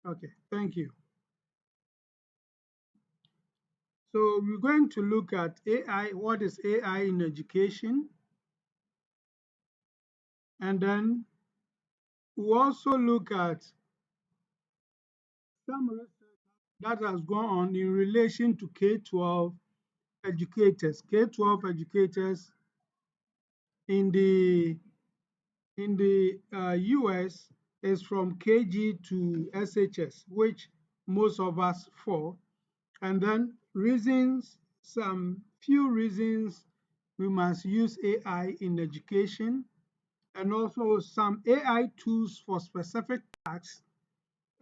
Okay, thank you. So we're going to look at AI, what is AI in education, and then we'll also look at some research that has gone on in relation to K-12 educators. K-12 educators in the US is from KG to SHS, which most of us fall. And then reasons, some few reasons we must use AI in education, and also some AI tools for specific tasks.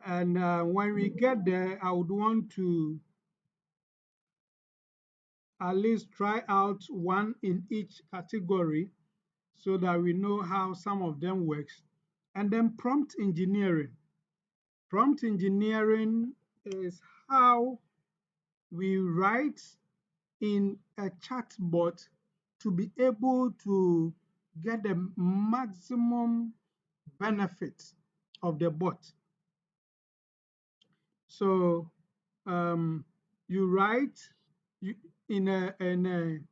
And when we get there, I would want to at least try out one in each category so that we know how some of them works. And then prompt engineering. Prompt engineering is how we write in a chatbot to be able to get the maximum benefit of the bot. So you write you, in an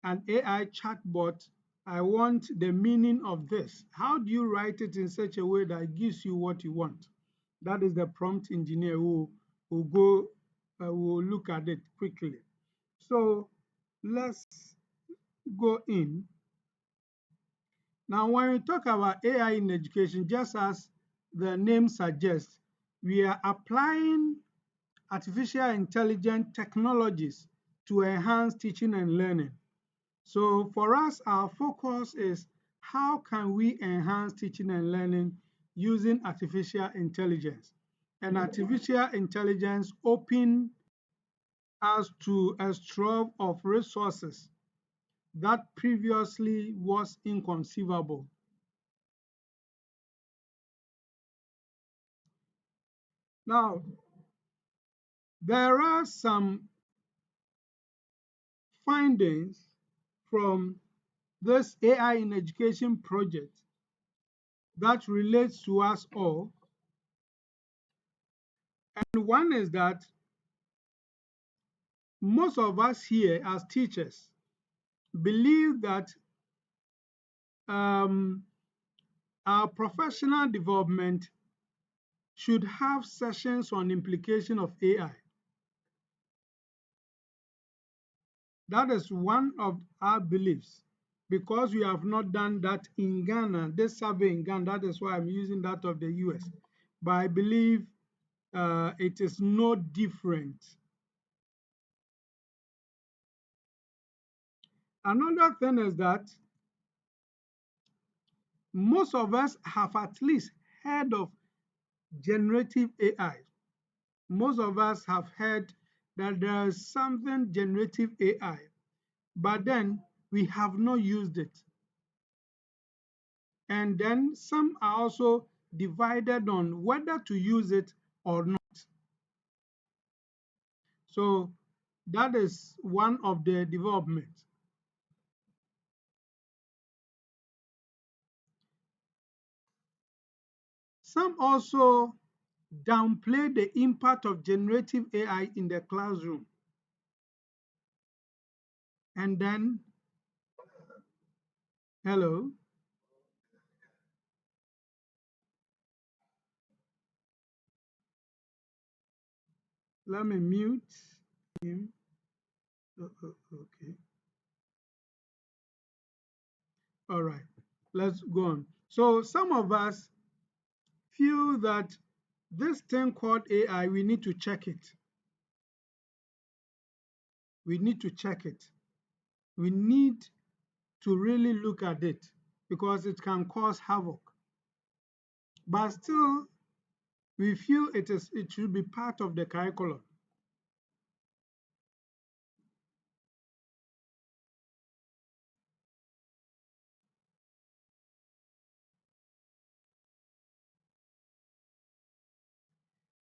AI chatbot, I want the meaning of this. How do you write it in such a way that gives you what you want? That is the prompt engineer who will look at it quickly. So let's go in. Now, when we talk about AI in education, just as the name suggests, we are applying artificial intelligence technologies to enhance teaching and learning. So for us, our focus is how can we enhance teaching and learning using artificial intelligence? And artificial intelligence open us to a trove of resources that previously was inconceivable. Now, there are some findings from this AI in education project that relates to us all. And one is that most of us here as teachers believe that um, our professional development should have sessions on implication of AI. That is one of our beliefs. Because we have not done that in Ghana, this survey in Ghana, that is why I'm using that of the US. But I believe it is no different. Another thing is that most of us have at least heard of generative AI. Most of us have heard that there is something generative AI, but then we have not used it. And then some are also divided on whether to use it or not. So that is one of the developments. Some also downplay the impact of generative AI in the classroom. And then, hello, let me mute him. Okay, all right, let's go on. So some of us feel that this thing called AI, we need to check it. We need to check it. We need to really look at it because it can cause havoc. But still, we feel it should be part of the curriculum.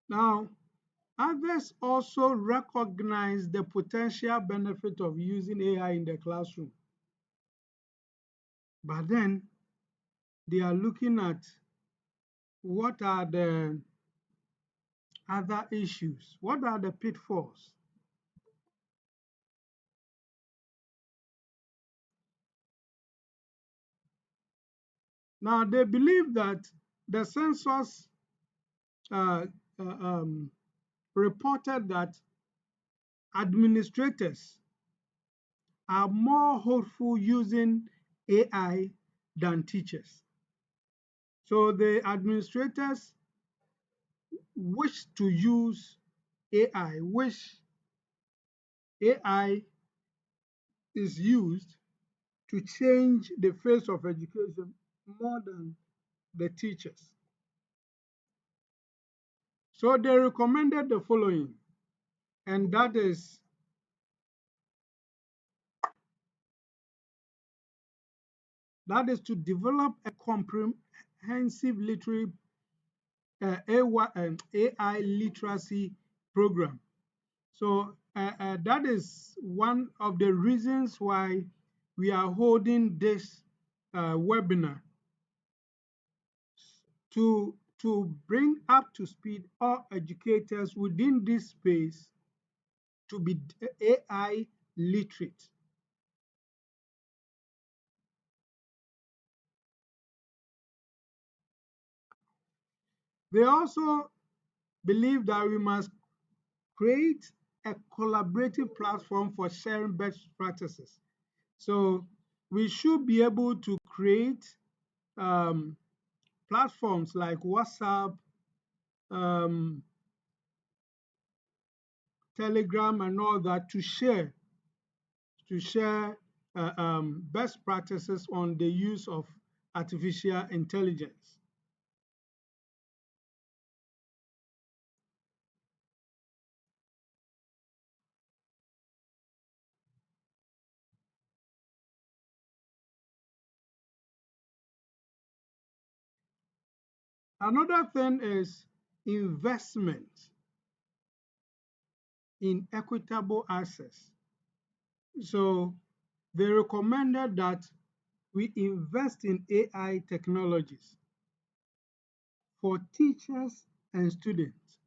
Now, others also recognize the potential benefit of using AI in the classroom. But then they are looking at what are the other issues? What are the pitfalls? Now, they believe that the census uh, uh, um, reported that administrators are more hopeful using AI than teachers. So the administrators wish to use AI, wish AI is used to change the face of education more than the teachers. So they recommended the following, and that is to develop a comprehensive AI literacy program. So that is one of the reasons why we are holding this webinar to bring up to speed all educators within this space to be AI literate. They also believe that we must create a collaborative platform for sharing best practices. So we should be able to create um, platforms like WhatsApp, um, Telegram, and all that to share best practices on the use of artificial intelligence. Another thing is investment in equitable access. So they recommended that we invest in AI technologies for teachers and students,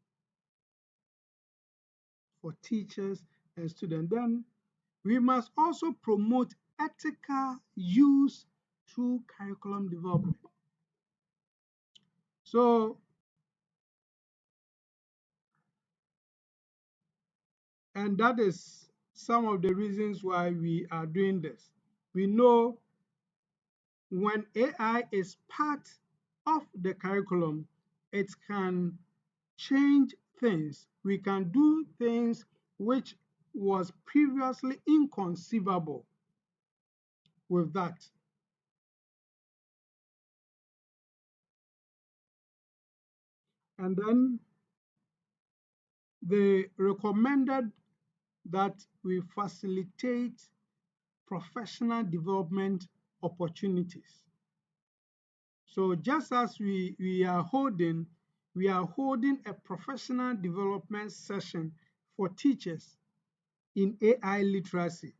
for teachers and students. Then we must also promote ethical use through curriculum development. So, and that is some of the reasons why we are doing this. We know when AI is part of the curriculum, it can change things. We can do things which was previously inconceivable with that. And then they recommended that we facilitate professional development opportunities. So just as we are holding a professional development session for teachers in AI literacy,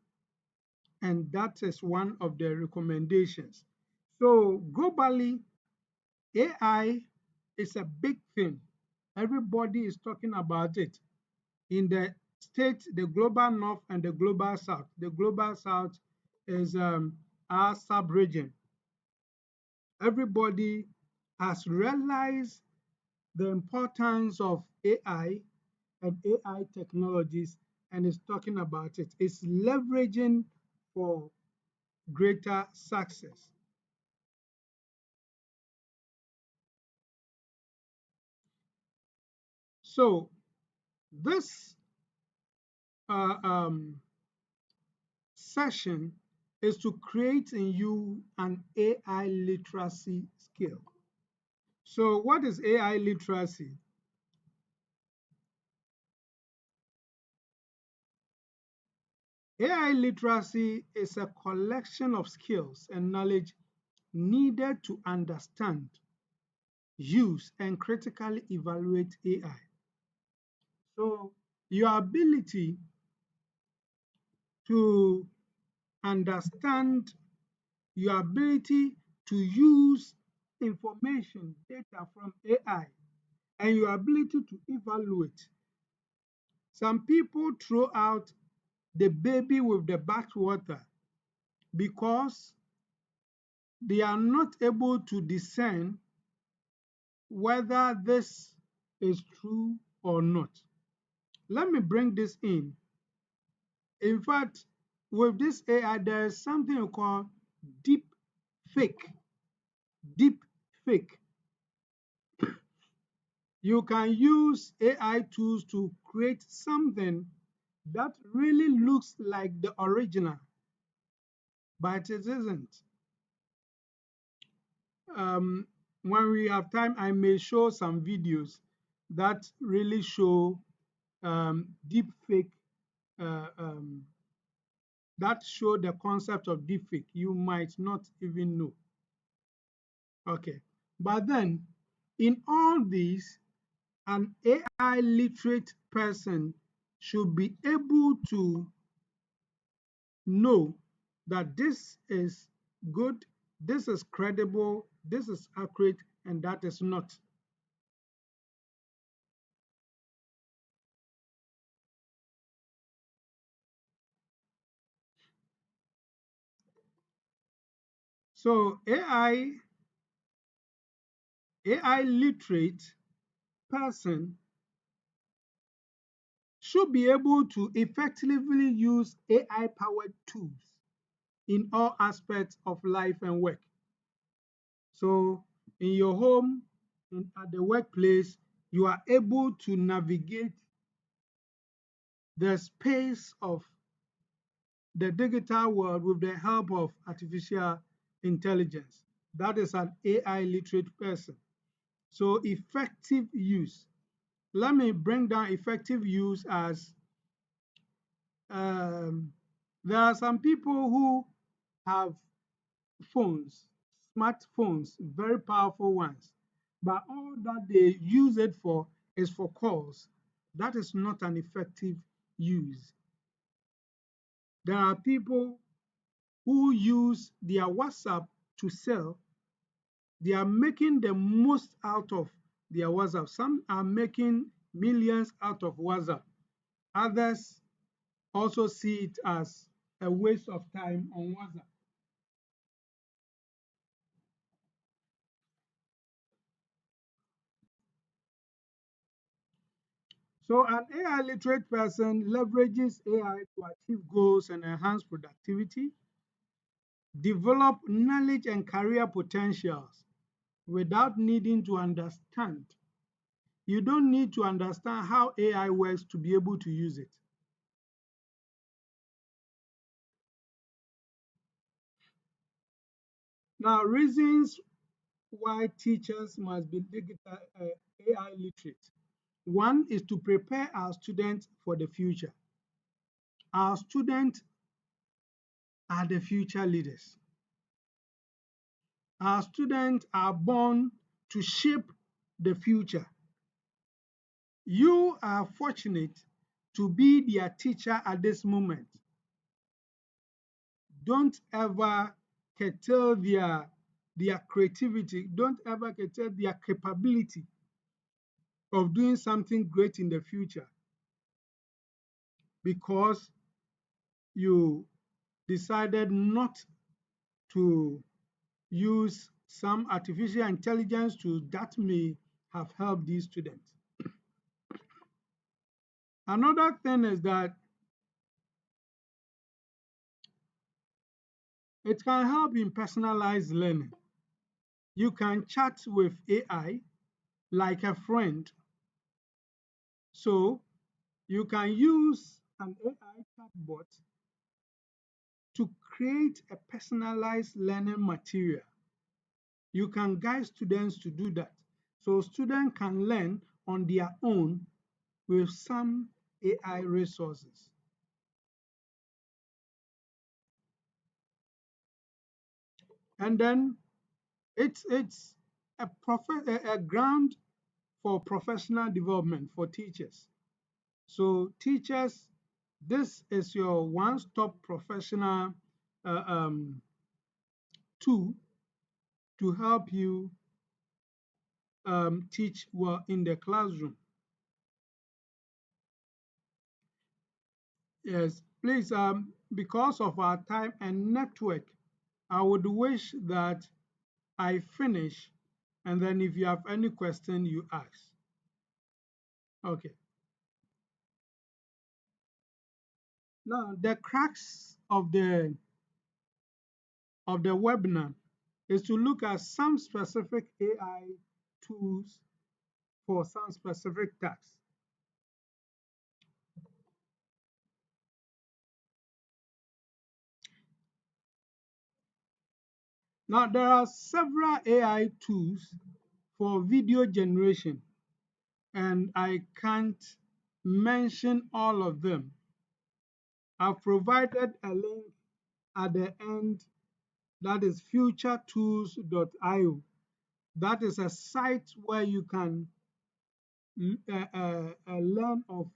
and that is one of the recommendations. So globally, AI is a big thing. Everybody is talking about it. In the States, the global north and the global south. The global south is our sub-region. Everybody has realized the importance of AI and AI technologies and is talking about it. It's leveraging for greater success. So this uh, um, session is to create in you an AI literacy skill. So what is AI literacy? AI literacy is a collection of skills and knowledge needed to understand, use, and critically evaluate AI. So your ability to understand, your ability to use information, data from AI, and your ability to evaluate. Some people throw out the baby with the bathwater because they are not able to discern whether this is true or not. Let me bring this in. In fact, with this AI, there is something we call deep fake. Deep fake. You can use AI tools to create something that really looks like the original, but it isn't. Um, when we have time, I may show some videos that really show deep fake, uh, um, that show the concept of deep fake. You might not even know. Okay. But then, in all these, an AI literate person should be able to know that this is good, this is credible, this is accurate, and that is not. So AI literate person should be able to effectively use AI powered tools in all aspects of life and work. So in your home, at the workplace, you are able to navigate the space of the digital world with the help of artificial intelligence. That is an AI literate person. So effective use. Let me bring down effective use as um, there are some people who have phones, smartphones, very powerful ones, but all that they use it for is for calls. That is not an effective use. There are people who use their WhatsApp to sell. They are making the most out of their WhatsApp. Some are making millions out of WhatsApp. Others also see it as a waste of time on WhatsApp. So an AI literate person leverages AI to achieve goals and enhance productivity, develop knowledge and career potentials without needing to understand. You don't need to understand how AI works to be able to use it. Now, reasons why teachers must be digital AI literate. One is to prepare our students for the future. Our students are the future leaders. Our students are born to shape the future. You are fortunate to be their teacher at this moment. Don't ever curtail their creativity. Don't ever curtail their capability of doing something great in the future because you decided not to use some artificial intelligence to that may have helped these students. Another thing is that it can help in personalized learning. You can chat with AI like a friend. So you can use an AI chatbot to create a personalized learning material. You can guide students to do that. So students can learn on their own with some AI resources. And then it's a ground for professional development for teachers. So teachers, this is your one-stop professional uh, um, tool to help you teach well in the classroom. Yes, please, because of our time and network, I would wish that I finish, and then if you have any question, you ask. Okay. Now, the crux of the webinar is to look at some specific AI tools for some specific tasks. Now, there are several AI tools for video generation, and I can't mention all of them. I've provided a link at the end, that is futuretools.io. That is a site where you can learn of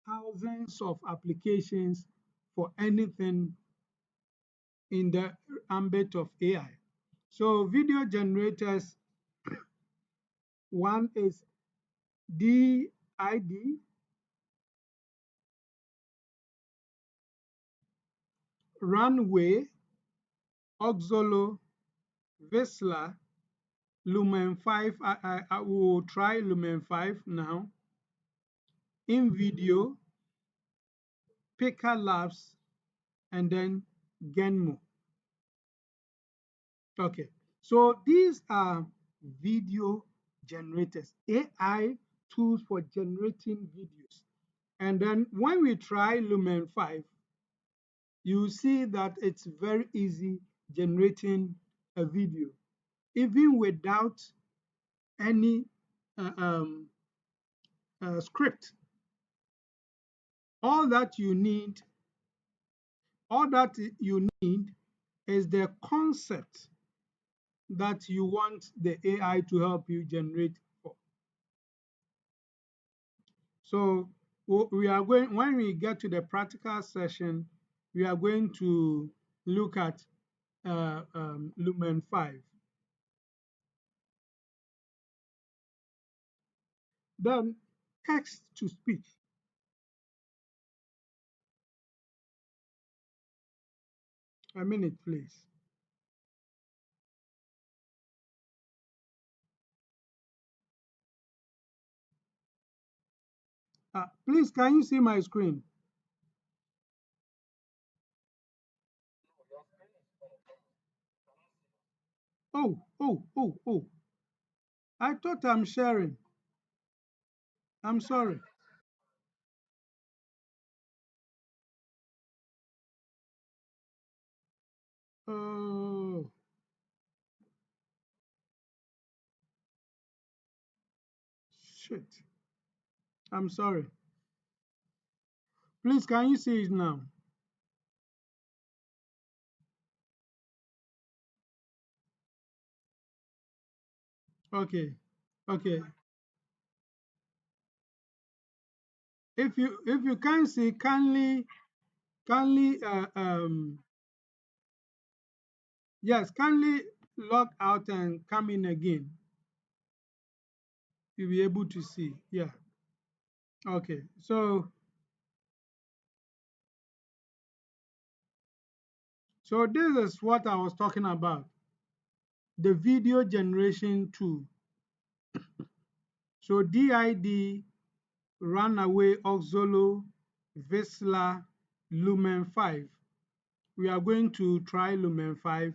thousands of applications for anything in the ambit of AI. So video generators, one is DID, Runway, Oxolo, Visla, Lumen 5. I will try Lumen 5 now. InVideo, Pika Labs, and then Genmo. Okay, so these are video generators, AI tools for generating videos. And then when we try Lumen 5, you see that it's very easy generating a video, even without any uh, um, script. All that you need, all that you need is the concept that you want the AI to help you generate for. So we are going, when we get to the practical session, we are going to look at Lumen 5. Then text to speech. A minute, please. Please, can you see my screen? Oh, oh, oh, oh. I thought I'm sharing. I'm sorry. Oh, shit. I'm sorry. Please, can you see it now? Okay, okay. If you can see, kindly yes, kindly log out and come in again. You'll be able to see. Yeah. Okay. So this is what I was talking about. The video generation tool. So DID, Runaway, Oxolo, Visla, Lumen 5. We are going to try Lumen 5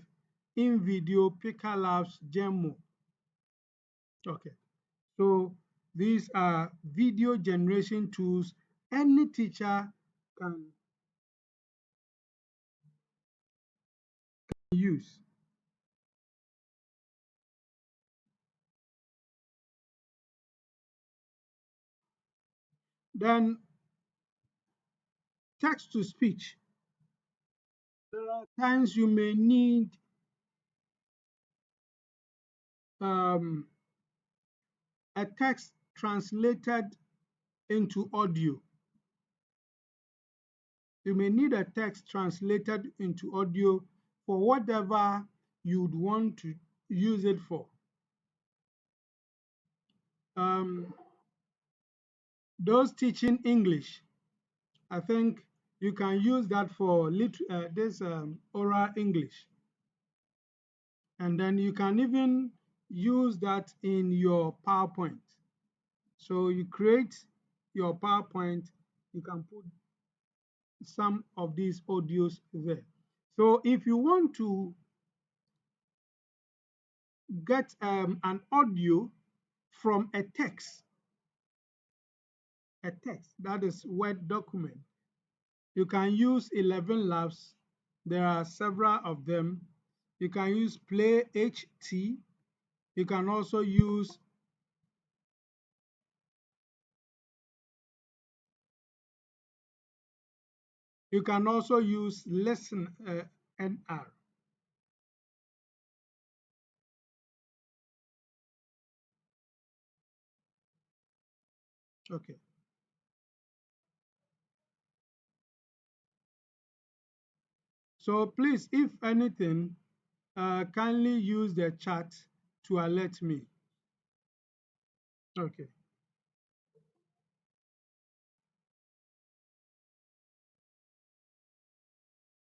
InVideo, Pika Labs, Gemmo. Okay. So these are video generation tools any teacher can use. Then text to speech. There are times you may need um, a text translated into audio. You may need a text translated into audio for whatever you'd want to use it for. Um, those teaching English, I think you can use that for this oral English. And then you can even use that in your PowerPoint. So you create your PowerPoint, you can put some of these audios there. So if you want to get an audio from a text that is Word document, you can use 11 Labs. There are several of them. You can use Play HT. You can also use Listen NR. Okay. So please, if anything, kindly use the chat to alert me. Okay.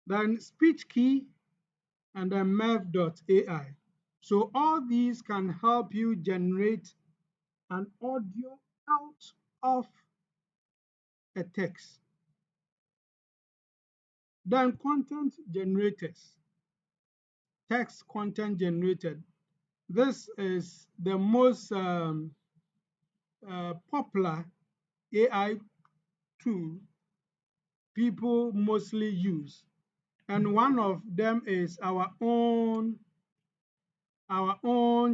Then speech key and then MEV.ai. So all these can help you generate an audio out of a text. Then content generators, text content generated. This is the most popular AI tool people mostly use. And one of them is our own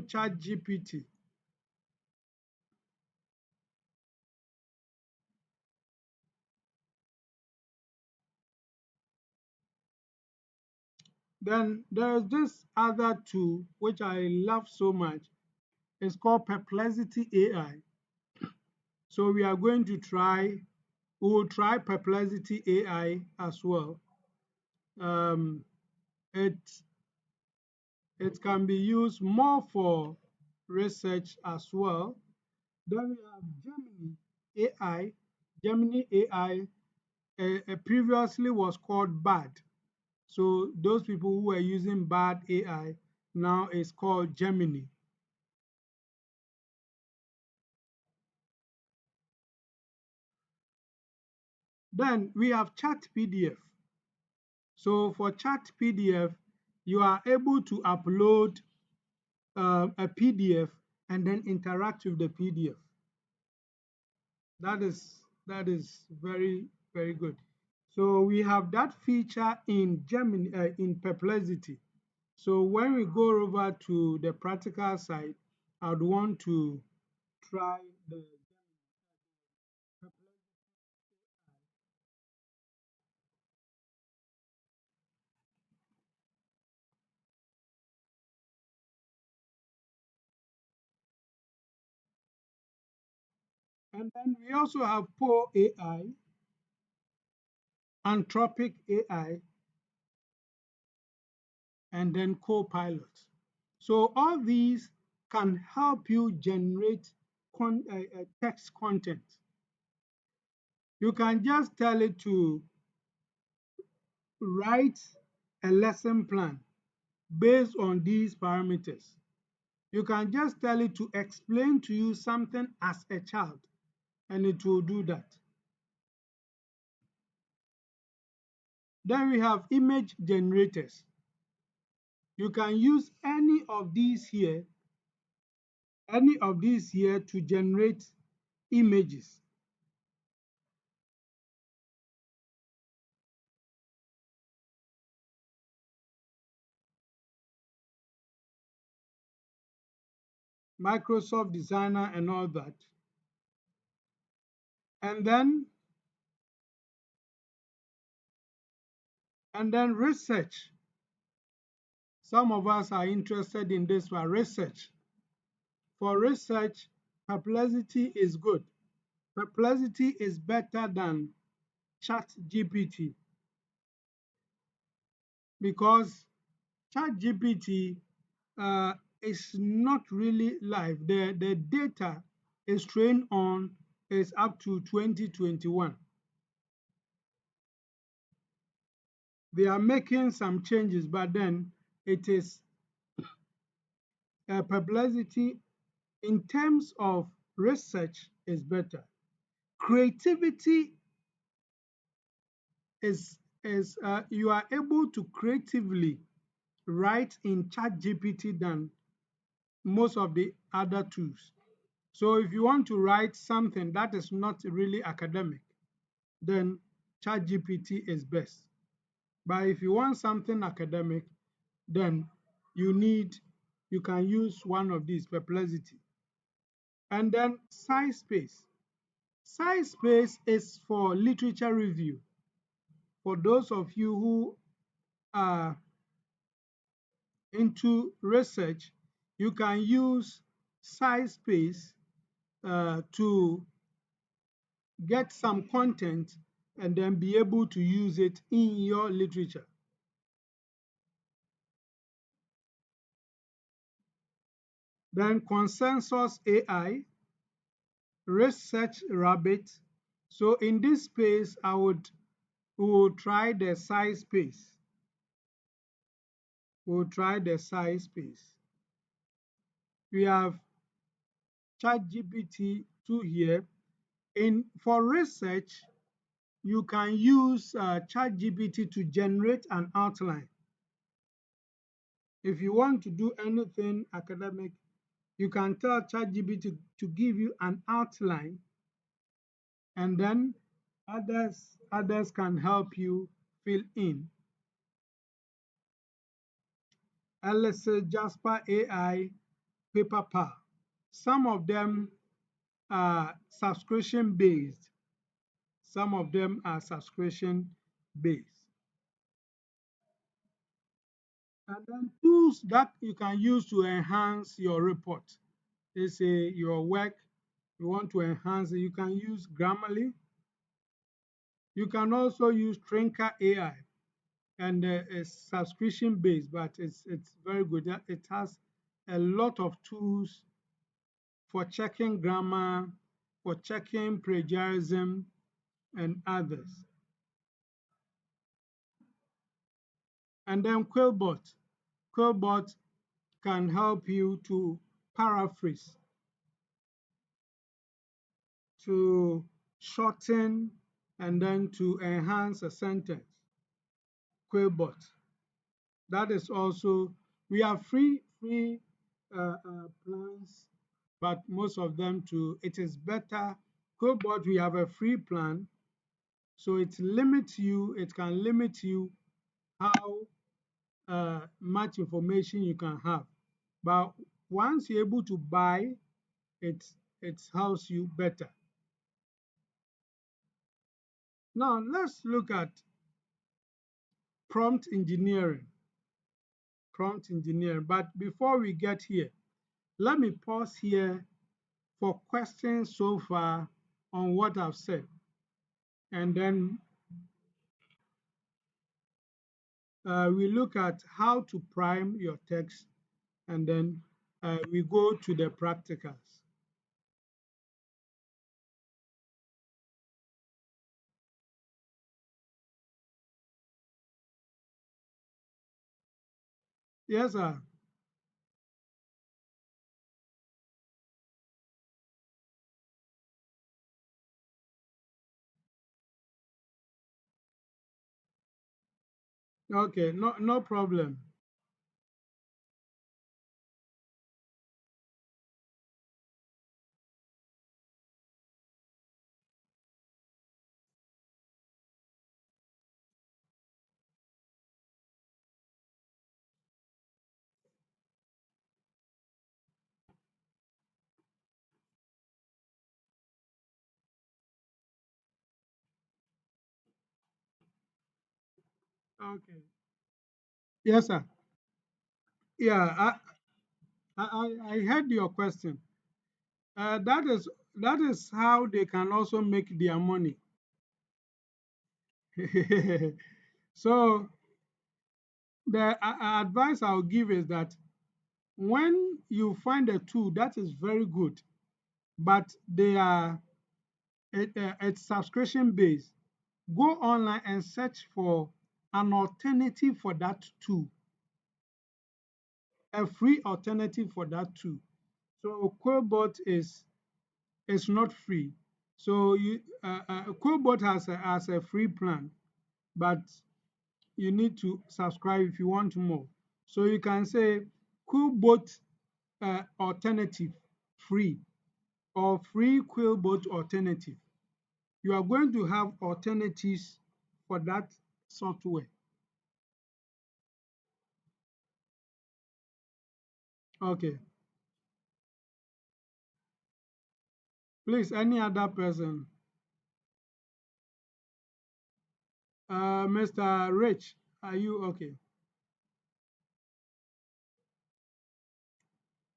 chat GPT. Then there's this other tool which I love so much. It's called Perplexity AI. So we will try Perplexity AI as well. Um, it it can be used more for research as well. Then we have Gemini AI. Gemini AI previously was called BAD. So those people who were using BAD AI now is called Gemini. Then we have Chat PDF. So for Chat PDF, you are able to upload a PDF and then interact with the PDF. That is very very good. So we have that feature in Gemini in Perplexity. So when we go over to the practical side, I'd want to try the Perplexity, and then we also have Poe AI, Anthropic AI, and then Copilot. So all these can help you generate text content. You can just tell it to write a lesson plan based on these parameters. You can just tell it to explain to you something as a child, and it will do that. Then we have image generators. You can use any of these here to generate images. Microsoft Designer and all that. And then research. Some of us are interested in this one, research. For research, Perplexity is good. Perplexity is better than ChatGPT because ChatGPT is not really live. The data is trained on is up to 2021. They are making some changes, but then it is Perplexity in terms of research is better. Creativity is you are able to creatively write in ChatGPT than most of the other tools. So if you want to write something that is not really academic, then ChatGPT is best. But if you want something academic, then you need you can use one of these, Perplexity. And then SciSpace. SciSpace is for literature review. For those of you who are into research, you can use SciSpace to get some content and then be able to use it in your literature. Then Consensus AI, Research Rabbit. So in this space, we will try the SciSpace. We'll try the SciSpace. We have ChatGPT 2 here. For research, you can use ChatGPT to generate an outline. If you want to do anything academic, you can tell ChatGPT to give you an outline, and then others can help you fill in. LSA, Jasper AI, PaperPal. Some of them are subscription based. Some of them are subscription based. And then tools that you can use to enhance your report. Let's say your work, you want to enhance it, you can use Grammarly. You can also use Trinker AI, and it's subscription based, but it's very good. It has a lot of tools for checking grammar, for checking plagiarism, and others. And then Quillbot. Quillbot can help you to paraphrase, to shorten, and then to enhance a sentence. Quillbot. That is also, we have free plans, but most of them too, it is better. Quillbot, we have a free plan, so it can limit you how much information you can have. But once you're able to buy, it it helps you better. Now let's look at prompt engineering. Prompt engineering. But before we get here, let me pause here for questions so far on what I've said. And then we look at how to prime your text, and then we go to the practicals. Yes, sir. Okay, no problem. Okay. Yes, sir. Yeah, I heard your question. That is how they can also make their money. So the advice I'll give is that when you find a tool that is very good, but they are it's subscription based. Go online and search for an alternative for that tool, a free alternative for that tool. So Quillbot is not free. So Quillbot has a free plan, but you need to subscribe if you want more. So you can say Quillbot alternative free or free Quillbot alternative. You are going to have alternatives for that software. Okay. Please, any other person? Mr. Rich, are you okay?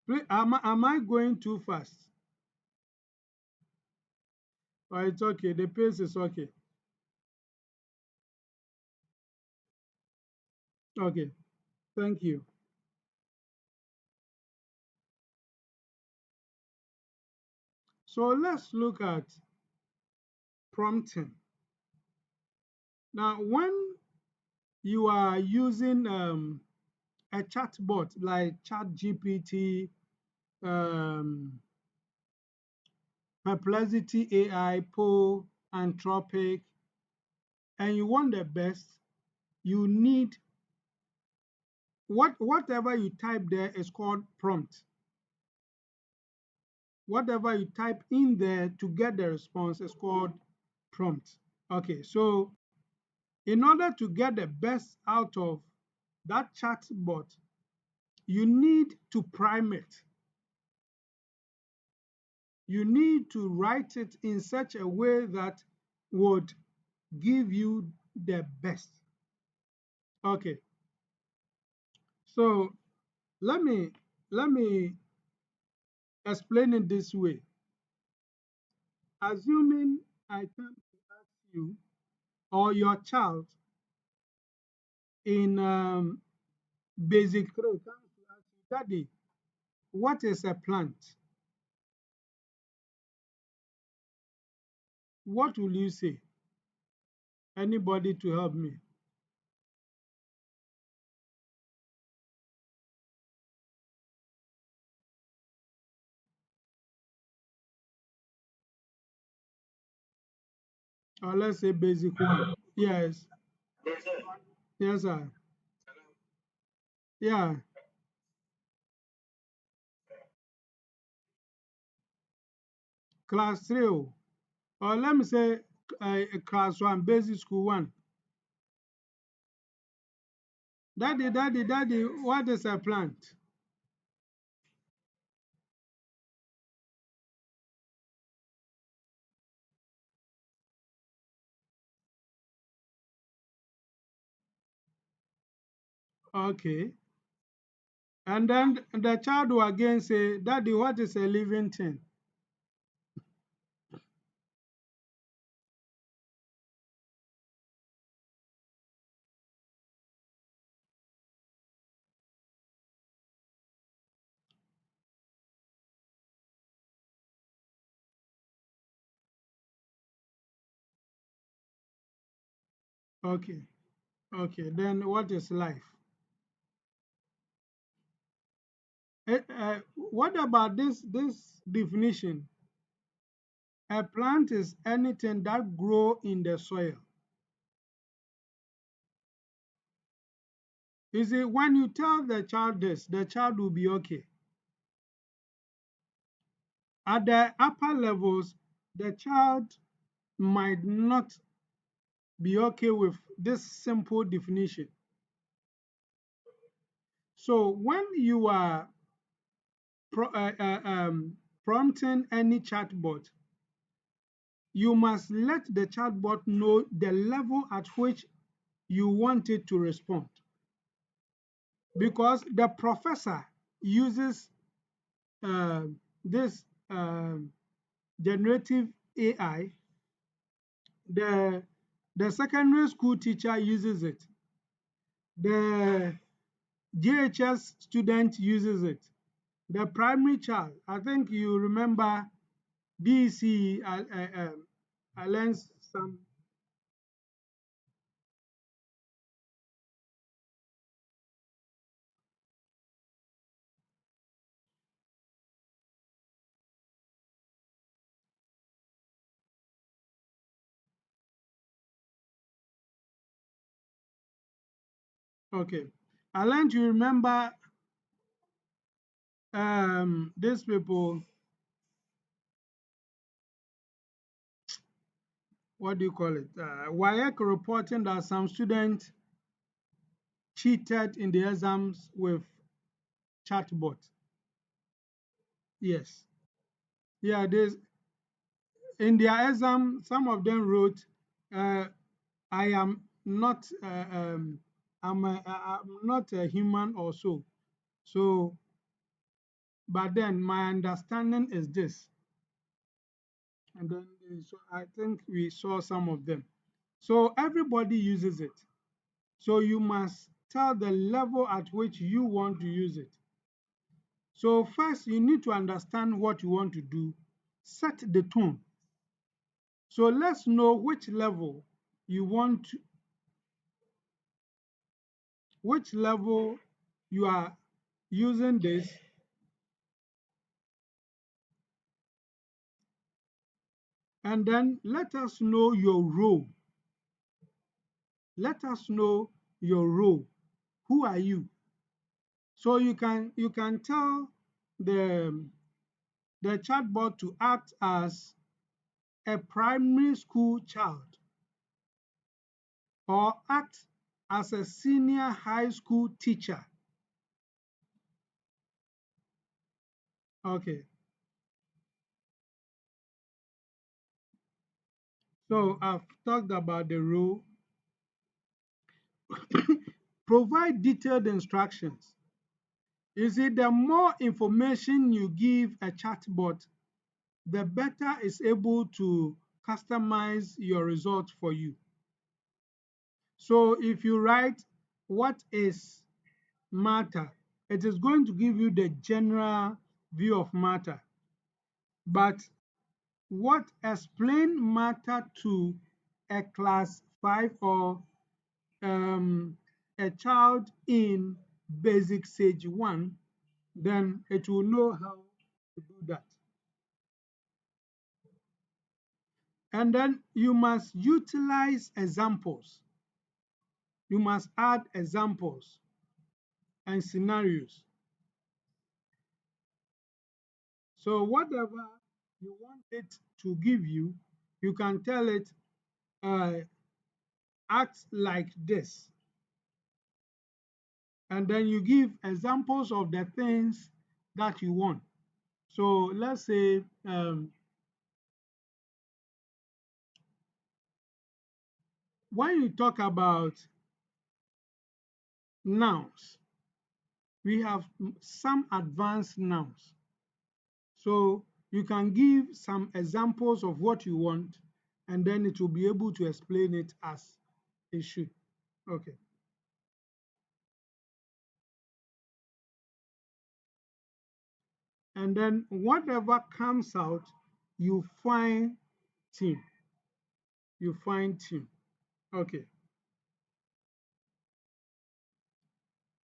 Please, am I going too fast? Or it's okay, the pace is okay. Okay, thank you. So let's look at prompting. Now, when you are using a chatbot like ChatGPT, um, Perplexity AI, Poe, Anthropic, and you want the best, you need whatever you type there is called prompt. Whatever you type in there to get the response is called prompt. Okay, so in order to get the best out of that chatbot, you need to prime it. You need to write it in such a way that would give you the best. Okay, so let me let me explain it this way. Assuming I come to ask you or your child in basic 3 comes to ask you, Daddy, what is a plant? What will you say? Anybody to help me? Or let's say basic 1. Yes. Yes, sir. Yeah. Class 3. Or let me say class 1, basic school 1. Daddy, what is a plant? Okay. And then the child will again say, Daddy, what is a living thing? Okay. Okay. Then what is life? What about this definition? A plant is anything that grow in the soil. You see, when you tell the child this, the child will be okay. At the upper levels, the child might not be okay with this simple definition. So when you are pro, prompting any chatbot, you must let the chatbot know the level at which you want it to respond. Because the professor uses uh, this generative AI, the secondary school teacher uses it, the JHS student uses it, the primary child. I think you remember BC, I learned some. Okay, I learned to remember these people. What do you call it? WAEC reporting that some students cheated in the exams with chatbot. Yes. Yeah, there's in their exam, some of them wrote, uh, I am not I'm not a human or so. So, but then my understanding is this. And then so I think we saw some of them. So everybody uses it. So you must tell the level at which you want to use it. So first you need to understand what you want to do, set the tone. So let's know which level you want, which level you are using this, and then let us know your role. Let us know your role. Who are you? So you can tell the the chatbot to act as a primary school child or act as a senior high school teacher. Okay, so I've talked about the role. Provide detailed instructions. You see, the more information you give a chatbot, the better it's able to customize your result for you. So if you write what is matter, it is going to give you the general view of matter. But what explain matter to a class 5 or a child in basic stage 1, then it will know how to do that. And then you must utilize examples. You must add examples and scenarios. So whatever you want it to give you, you can tell it, uh, act like this. And then you give examples of the things that you want. So let's say when you talk about nouns, we have some advanced nouns. So you can give some examples of what you want, and then it will be able to explain it as it should. Okay. And then whatever comes out, you fine tune. You fine tune. Okay.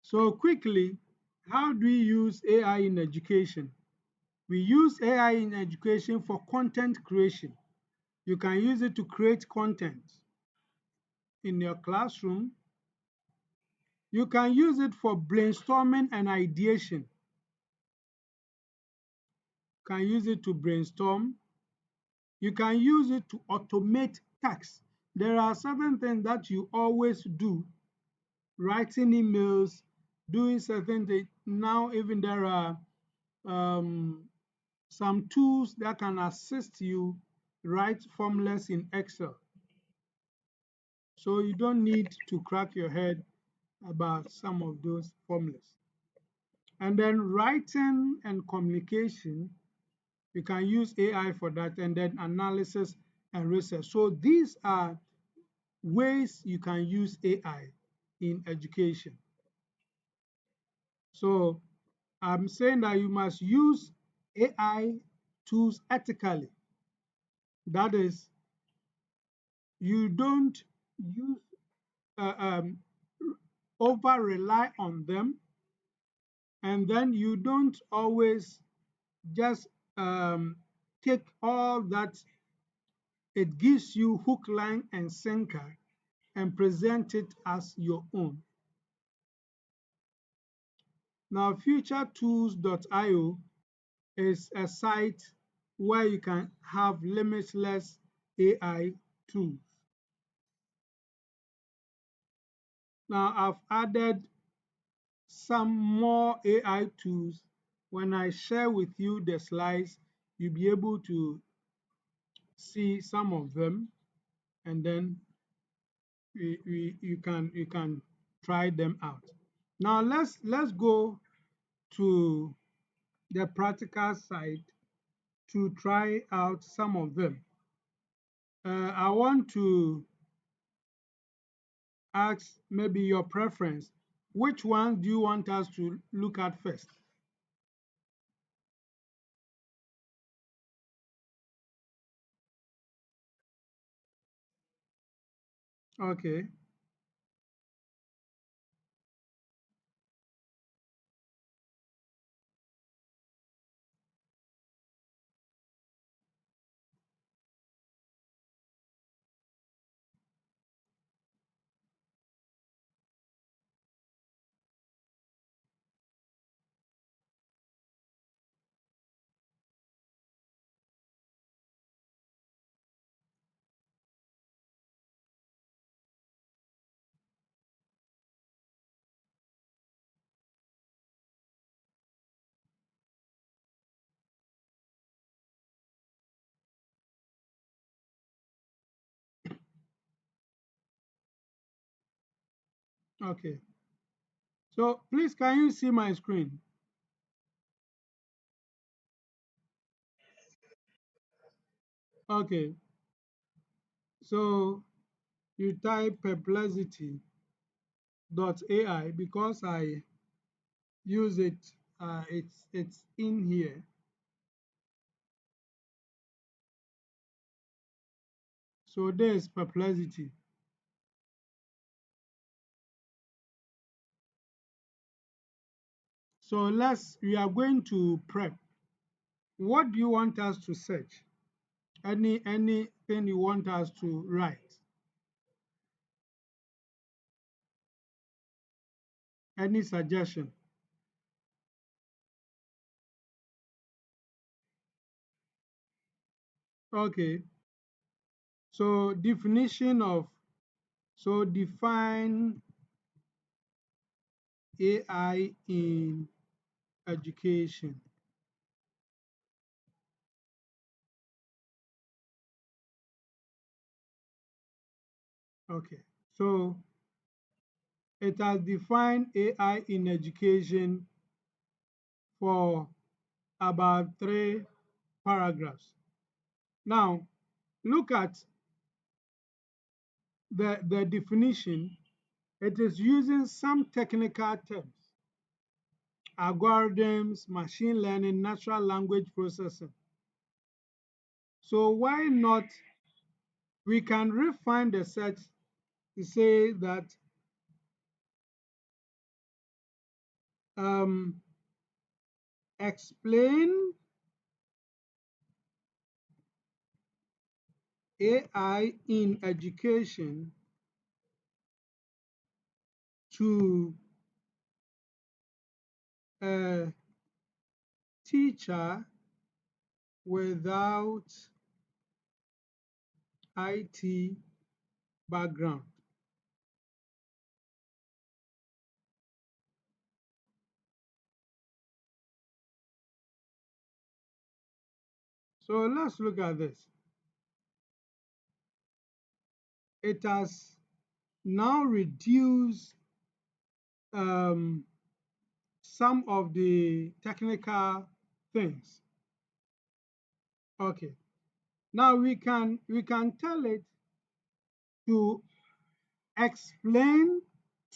So quickly, how do we use AI in education? We use AI in education for content creation. You can use it to create content in your classroom. You can use it for brainstorming and ideation. You can use it to brainstorm. You can use it to automate tasks. There are certain things that you always do, writing emails, doing certain things. Now, even there are um, some tools that can assist you write formulas in Excel. So you don't need to crack your head about some of those formulas. And then writing and communication, you can use AI for that, and then analysis and research. So these are ways you can use AI in education. So I'm saying that you must use AI tools ethically. That is, you don't use uh, um, over rely on them, and then you don't always just take all that it gives you hook, line, and sinker and present it as your own. Now, futuretools.io is a site where you can have limitless AI tools. Now, I've added some more AI tools. When I share with you the slides, you'll be able to see some of them, and then you can try them out. Now let's go to the practical side to try out some of them. I want to ask maybe your preference. Which one do you want us to look at first? Okay, okay. So please, can you see my screen? Okay, so you type perplexity.ai because I use it. It's in here. So there's perplexity. So we are going to prep. What do you want us to search? Anything you want us to write? Any suggestion? Okay. So definition of, so define AI in education. Okay. So it has defined AI in education for about 3 paragraphs. Now, look at the definition. It is using some technical terms, algorithms, machine learning, natural language processing. So why not, we can refine the search to say that um, explain AI in education to a teacher without IT background. So let's look at this. It has now reduced um, some of the technical things. Okay. Now we can tell it to explain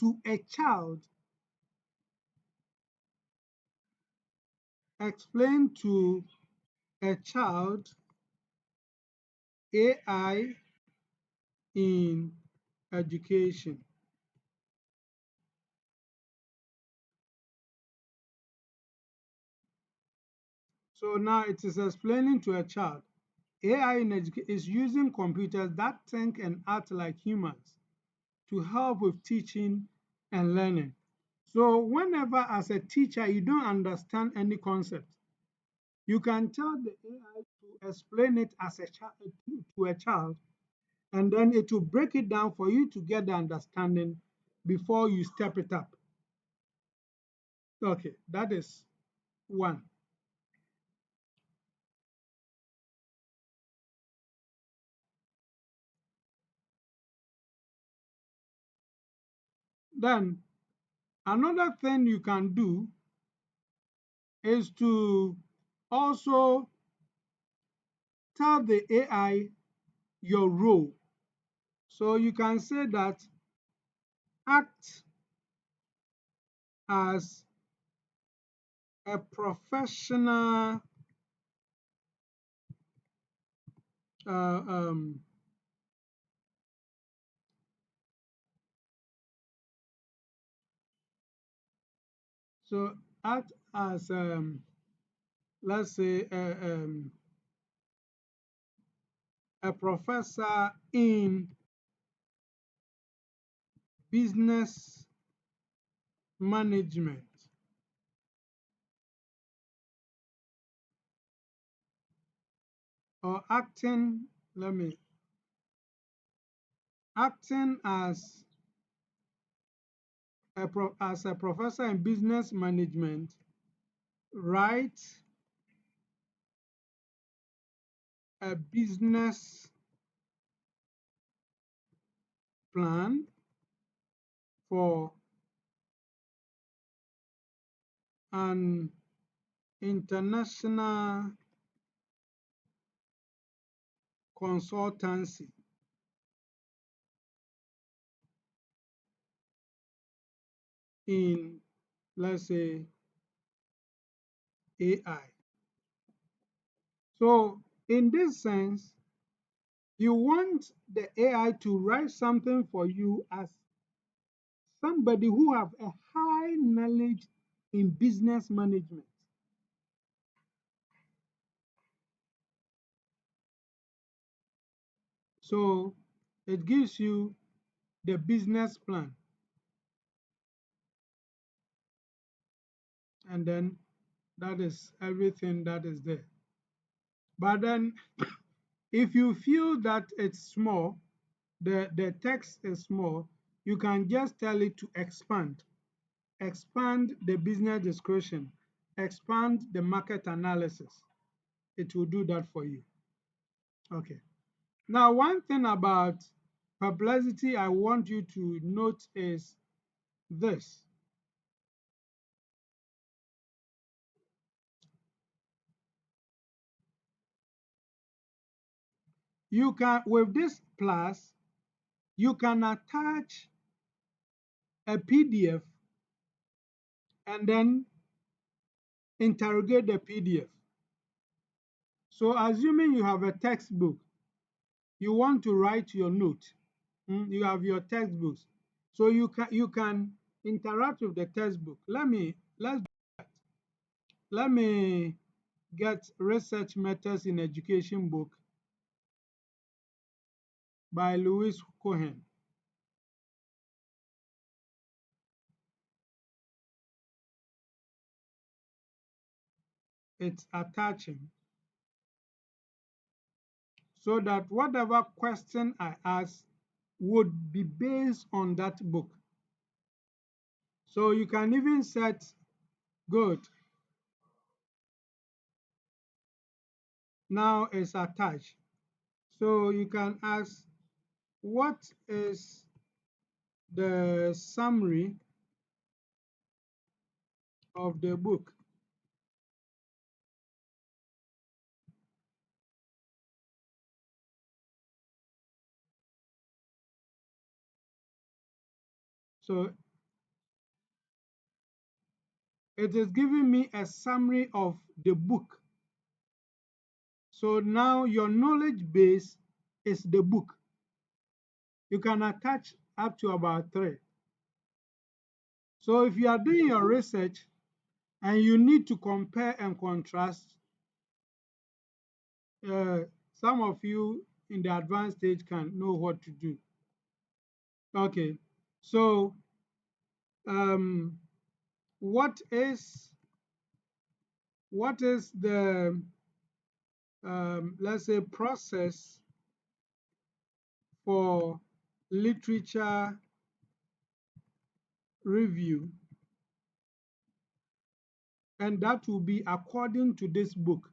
to a child, explain to a child AI in education. So now it is explaining to a child AI in education is using computers that think and act like humans to help with teaching and learning. So whenever as a teacher you don't understand any concept, you can tell the AI to explain it as a to a child, and then it will break it down for you to get the understanding before you step it up. Okay, that is one. Then another thing you can do is to also tell the AI your role. So you can say that act as a professional uh, um, so act as let's say a professor in business management, or let me acting as a professor in business management, write a business plan for an international consultancy in, let's say, AI. So in this sense, you want the AI to write something for you as somebody who have a high knowledge in business management. So it gives you the business plan, and then that is everything that is there. But then if you feel that it's small, the text is small, you can just tell it to expand the business description, expand the market analysis. It will do that for you. Okay. Now, one thing about Perplexity I want you to note is this. You can, with this plus, you can attach a PDF and then interrogate the PDF. So assuming you have a textbook, you want to write your note, you have your textbooks. So you can interact with the textbook. Let me get Research Methods in Education book by Louis Cohen. It's attaching so that whatever question I ask would be based on that book. So you can even set good. Now it's attached. So you can ask, what is the summary of the book? So it is giving me a summary of the book. So now your knowledge base is the book. You can attach up to about 3. So if you are doing your research and you need to compare and contrast, uh, some of you in the advanced stage can know what to do. Okay, so um, what is the let's say process for literature review, and that will be according to this book.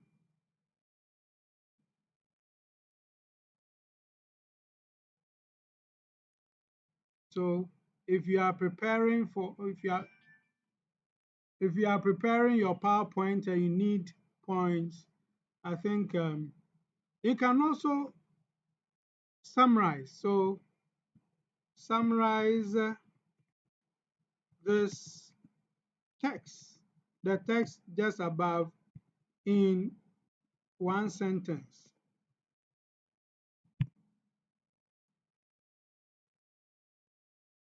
So if you are preparing for if you are preparing your PowerPoint and you need points, I think you can also summarize. So summarize this text, the text just above, in one sentence.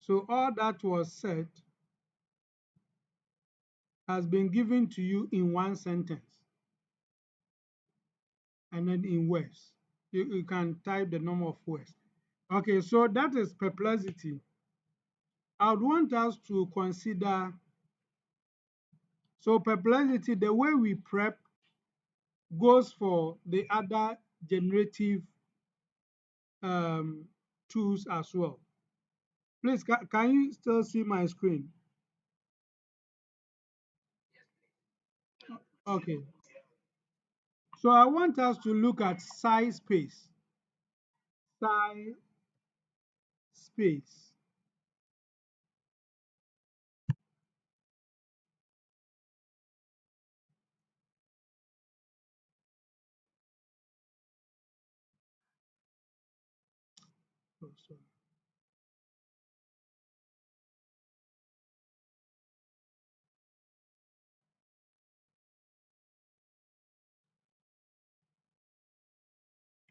So all that was said has been given to you in one sentence and then in words. You can type the number of words. Okay, so that is perplexity. I would want us to consider, so perplexity, the way we prep goes for the other generative um, tools as well. Please, can you still see my screen? Okay. So I want us to look at SciSpace. SciSpace. Oh, sorry.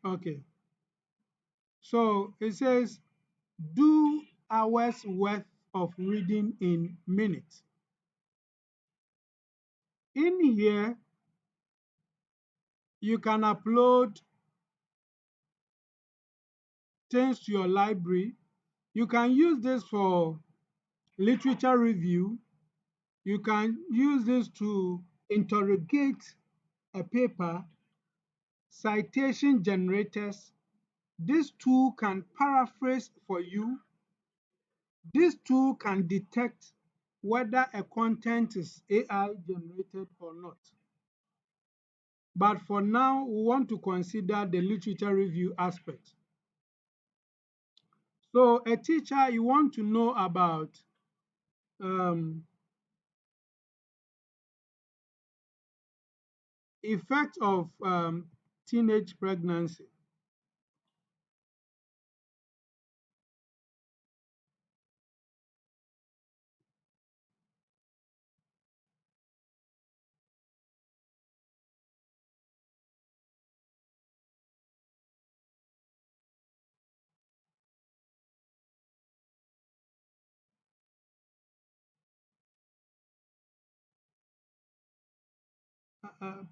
Okay. So it says, do hours worth of reading in minutes. In here, you can upload things to your library. You can use this for literature review. You can use this to interrogate a paper, citation generators. This tool can paraphrase for you. This tool can detect whether a content is AI generated or not. But for now, we want to consider the literature review aspect. So a teacher, you want to know about effect of teenage pregnancy.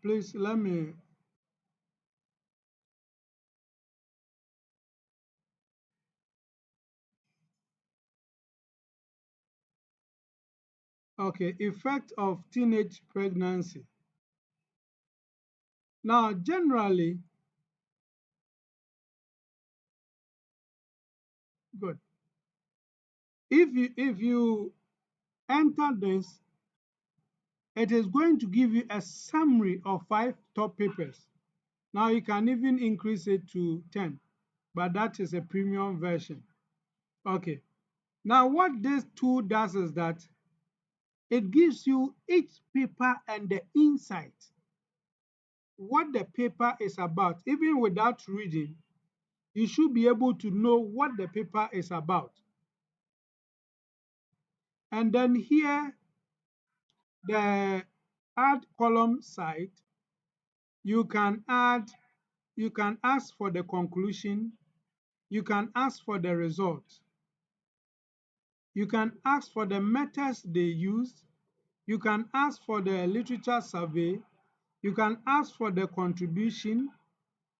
Please let me. Okay, effect of teenage pregnancy. Now, generally, good. If you enter this, it is going to give you a summary of 5 top papers. Now you can even increase it to 10, but that is a premium version. Okay. Now what this tool does is that it gives you each paper and the insight, what the paper is about. Even without reading, you should be able to know what the paper is about. And then here, the add column side, you can ask for the conclusion, You can ask for the result. You can ask for the methods they used. You can ask for the literature survey. You can ask for the contribution.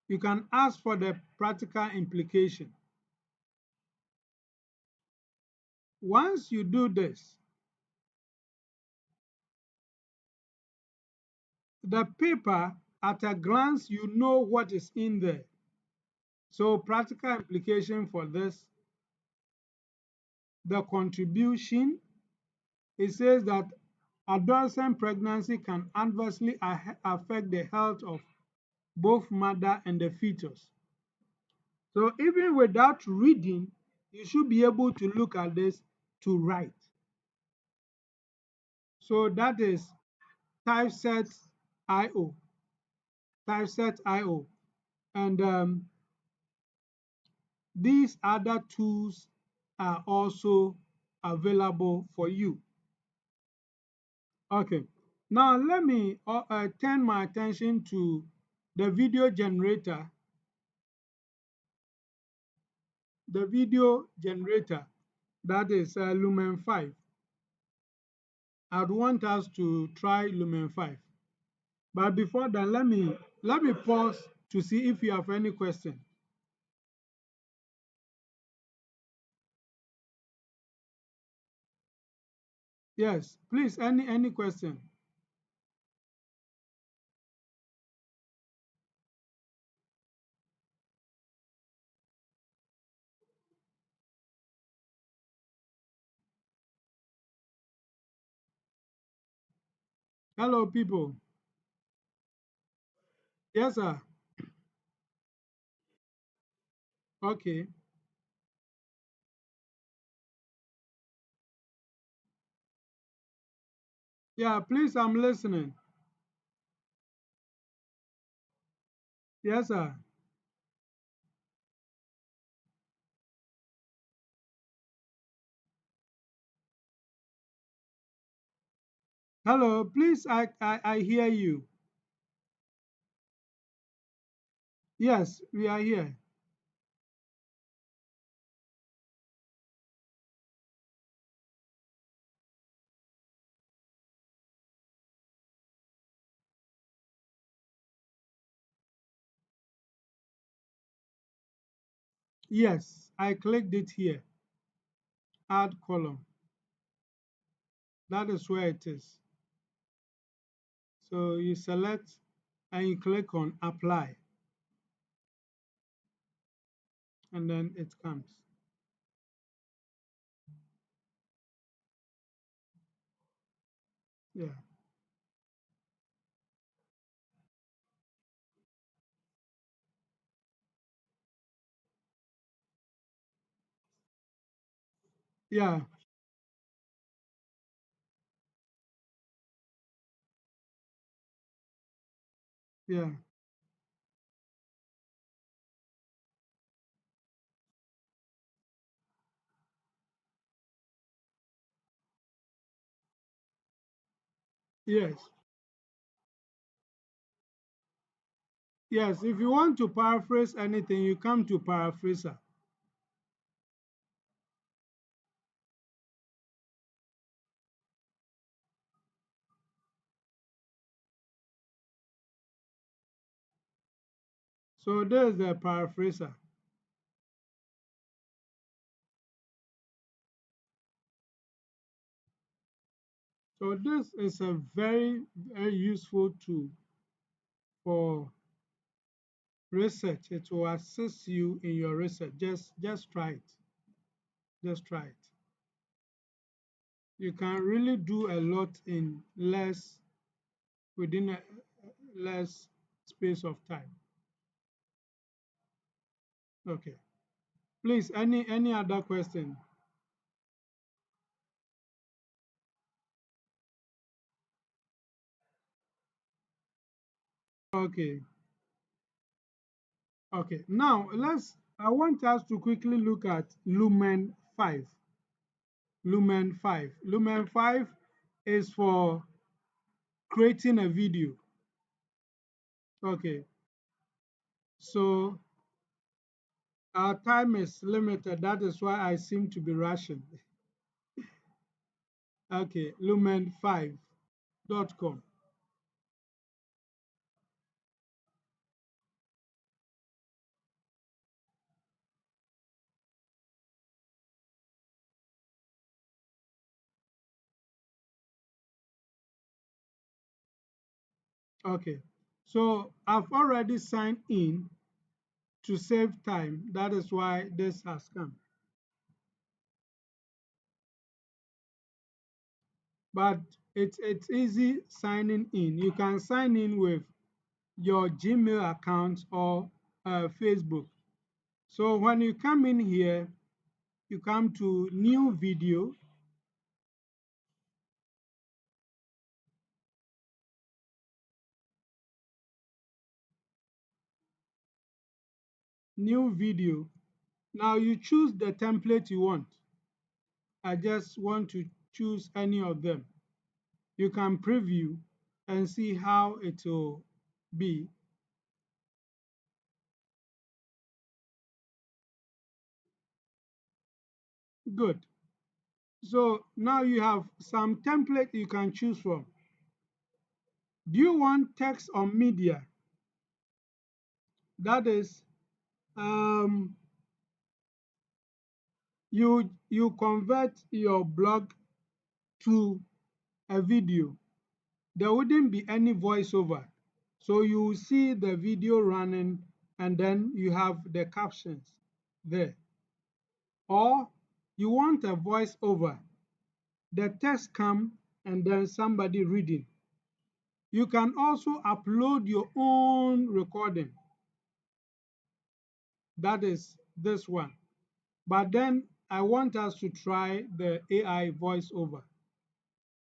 You can ask for the practical implication. Once you do this, the paper, at a glance, you know what is in there. So practical implication for this, the contribution, it says that adolescent pregnancy can adversely affect the health of both mother and the fetus. So even without reading, you should be able to look at this to write. So that is typeset IO, typeset IO. And these other tools are also available for you. Okay, now let me turn my attention to the video generator. The video generator, that is Lumen 5. I'd want us to try Lumen 5. But before that, let me pause to see if you have any question. Yes, please, any question? Hello, people. Yes, sir. Okay. Yeah, please, I'm listening. Yes, sir. Hello, please, I hear you. Yes, we are here. Yes, I clicked it here. Add column. That is where it is. So you select and you click on apply, and then it comes. Yeah, yeah, yeah, yes, yes. If you want to paraphrase anything, you come to paraphraser. So there's the paraphraser. So this is a very, very useful tool for research. It will assist you in your research. Just try it. Just try it. You can really do a lot in less within a less space of time. Okay. Please, any other question? Okay. Okay. Now I want us to quickly look at Lumen 5. Lumen 5. Lumen 5 is for creating a video. Okay. So Our time is limited. That is why I seem to be rushing. Okay, lumen5.com. Okay, so I've already signed in to save time. That is why this has come. But it's easy signing in. You can sign in with your Gmail account or Facebook. So when you come in here, you come to new video. Now you choose the template you want. I just want to choose any of them. You can preview and see how it will be. Good. So now you have some template you can choose from. Do you want text or media? That is, um, you convert your blog to a video. There wouldn't be any voiceover. So you will see the video running and then you have the captions there. Or you want a voiceover, the text come and then somebody reading. You can also upload your own recording. That is this one. But then I want us to try the AI voiceover.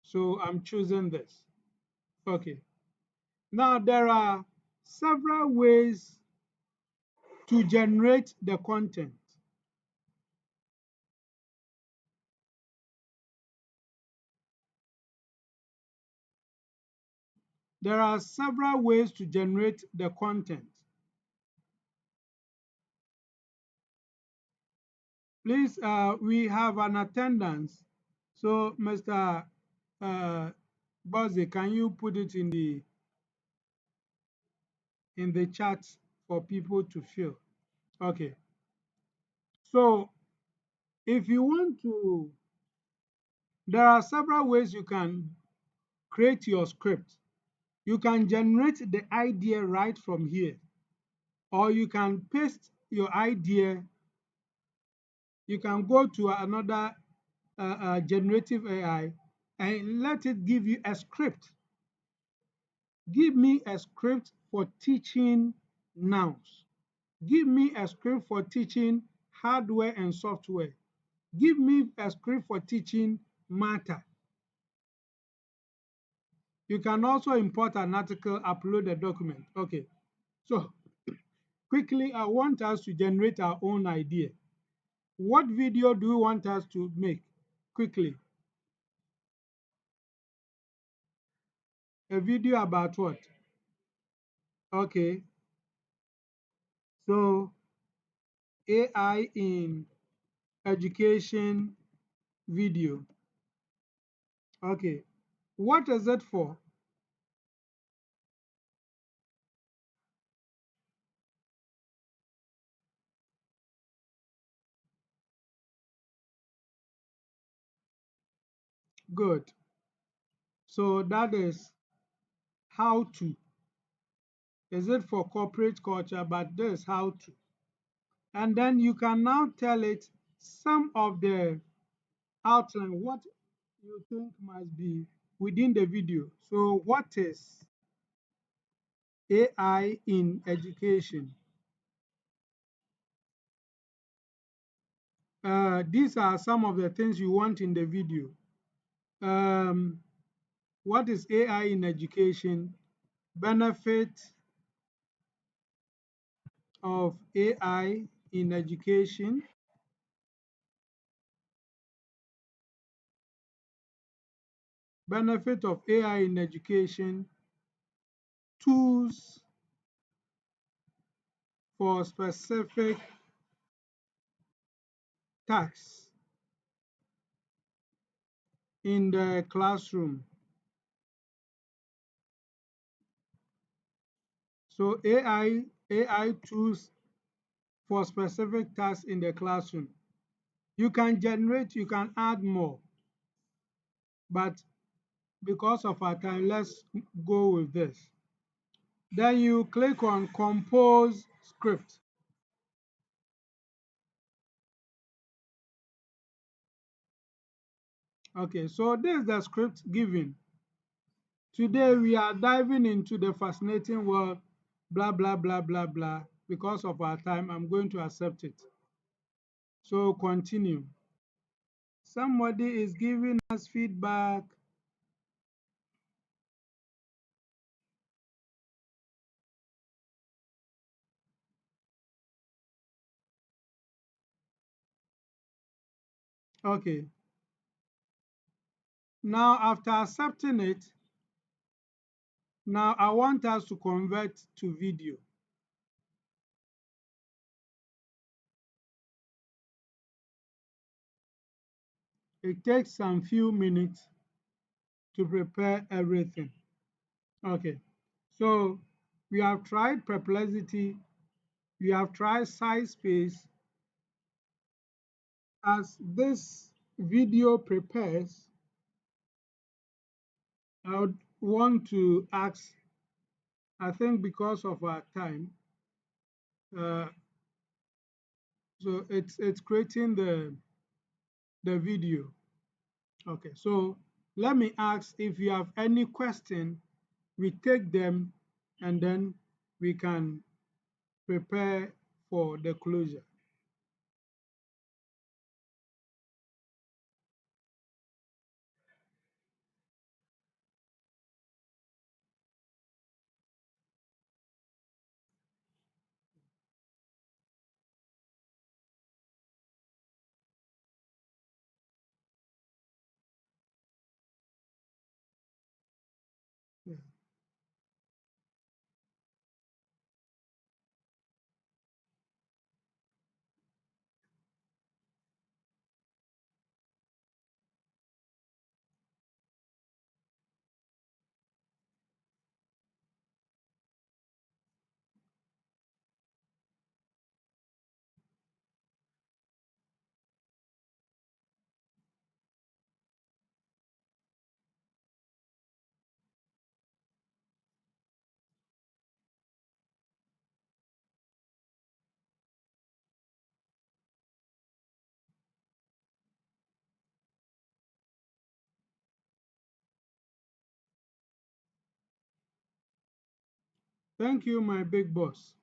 So I'm choosing this. Okay. Now there are several ways to generate the content. There are several ways to generate the content. Please, we have an attendance. So, Mr. Uh, Buzzy, can you put it in the chat for people to fill? Okay. So, if you want to, there are several ways you can create your script. You can generate the idea right from here, or you can paste your idea. You can go to another generative AI and let it give you a script. Give me a script for teaching nouns. Give me a script for teaching hardware and software. Give me a script for teaching matter. You can also import an article, upload a document. Okay, so quickly, I want us to generate our own idea. What video do you want us to make? Quickly, a video about what? Okay, so AI in education video. Okay, what is it for? Good. So that is how to. Is it for corporate culture? But this how to. And then you can now tell it some of the outline, what you think must be within the video. So what is AI in education? These are some of the things you want in the video. Um, what is AI in education? Benefit of AI in education. Benefit of AI in education. Tools for specific tasks in the classroom. So AI tools for specific tasks in the classroom. You can generate, you can add more, but because of our time, let's go with this. Then you click on compose script. Okay, so this is the script given. Today we are diving into the fascinating world, blah, blah, blah, blah, blah. Because of our time, I'm going to accept it. So continue. Somebody is giving us feedback. Okay. Now, after accepting it, now I want us to convert to video. It takes some few minutes to prepare everything. Okay. So we have tried perplexity, we have tried size space. As this video prepares, I would want to ask, I think because of our time, uh, so it's creating the video. Okay, so let me ask if you have any question, we take them and then we can prepare for the closure. Yeah. Thank you, my big boss.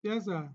Yes, sir.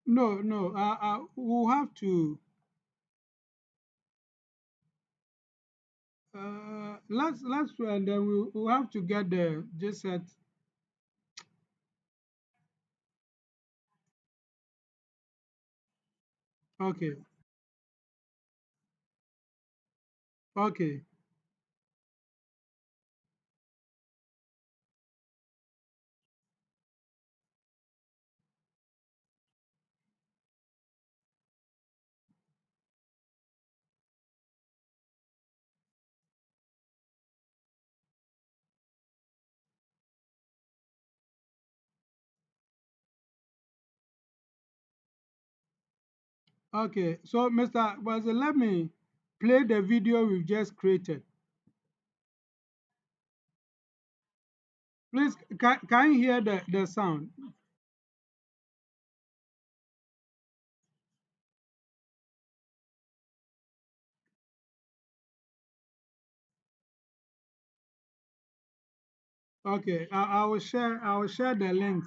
No, no. We'll have to. Let's and then we'll have to get the just set. Okay, okay, okay. So, Mr. Was let me play the video we've just created. Please, can you hear the sound? Okay, I will share. I will share the link.